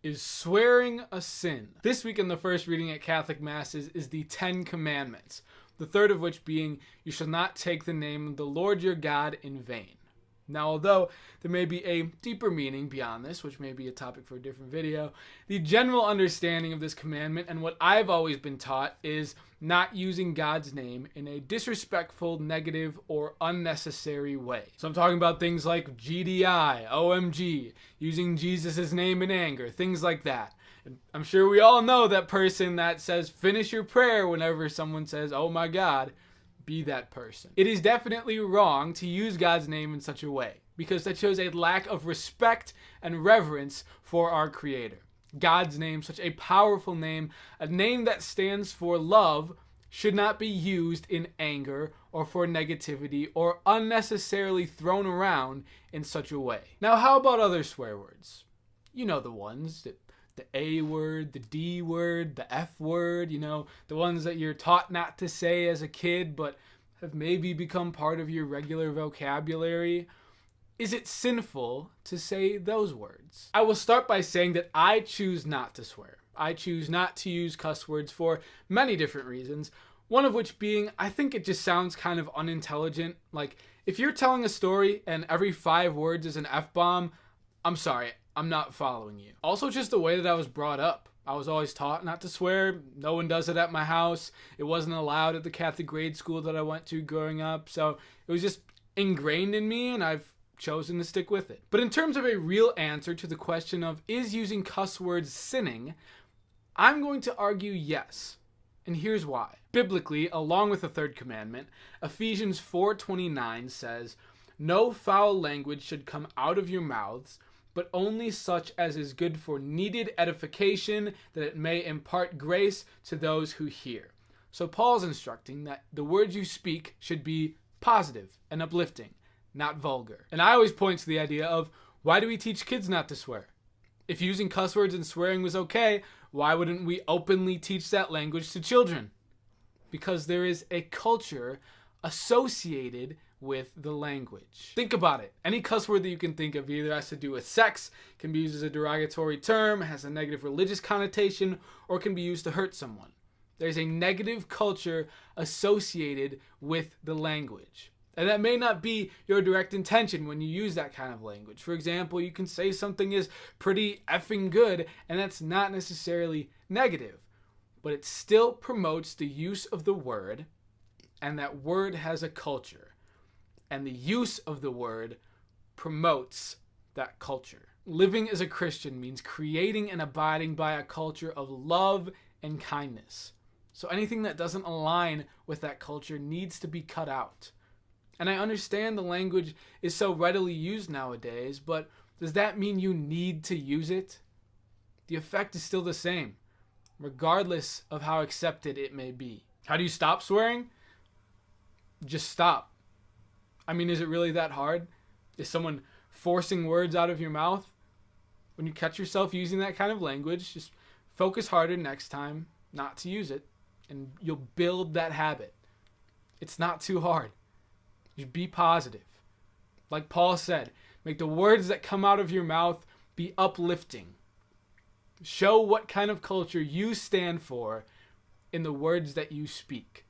Is swearing a sin? This week in the first reading at Catholic Masses is the 10 commandments, the third of which being, you shall not take the name of the Lord your God in vain. Now, although there may be a deeper meaning beyond this, which may be a topic for a different video, the general understanding of this commandment and what I've always been taught is not using God's name in a disrespectful, negative, or unnecessary way. So I'm talking about things like GDI, OMG, using Jesus' name in anger, things like that. And I'm sure we all know that person that says finish your prayer whenever someone says, oh my God. Be that person. It is definitely wrong to use God's name in such a way because that shows a lack of respect and reverence for our Creator. God's name, such a powerful name, a name that stands for love, should not be used in anger or for negativity or unnecessarily thrown around in such a way. Now, how about other swear words? You know the ones that the A word, the D word, the F word, the ones that you're taught not to say as a kid, but have maybe become part of your regular vocabulary. Is it sinful to say those words? I will start by saying that I choose not to swear. I choose not to use cuss words for many different reasons. One of which being, I think it just sounds kind of unintelligent. Like, if you're telling a story and every 5 words is an F-bomb, I'm sorry, I'm not following you. Also, just the way that I was brought up. I was always taught not to swear. No one does it at my house. It wasn't allowed at the Catholic grade school that I went to growing up. So it was just ingrained in me, and I've chosen to stick with it. But in terms of a real answer to the question of is using cuss words sinning, I'm going to argue yes. And here's why. Biblically, along with the third commandment, Ephesians 4:29 says, no foul language should come out of your mouths, but only such as is good for needed edification, that it may impart grace to those who hear. So Paul's instructing that the words you speak should be positive and uplifting, not vulgar. And I always point to the idea of, why do we teach kids not to swear? If using cuss words and swearing was okay, why wouldn't we openly teach that language to children? Because there is a culture associated with the language. Think about it. Any cuss word that you can think of either has to do with sex, can be used as a derogatory term, has a negative religious connotation, or can be used to hurt someone. There's a negative culture associated with the language. And that may not be your direct intention when you use that kind of language. For example, you can say something is pretty effing good, and that's not necessarily negative, but it still promotes the use of the word, and that word has a culture. And the use of the word promotes that culture. Living as a Christian means creating and abiding by a culture of love and kindness. So anything that doesn't align with that culture needs to be cut out. And I understand the language is so readily used nowadays, but does that mean you need to use it? The effect is still the same, regardless of how accepted it may be. How do you stop swearing? Just stop. I mean, is it really that hard? Is someone forcing words out of your mouth? When you catch yourself using that kind of language, just focus harder next time not to use it, and you'll build that habit. It's not too hard. Just be positive. Like Paul said, make the words that come out of your mouth be uplifting. Show what kind of culture you stand for in the words that you speak.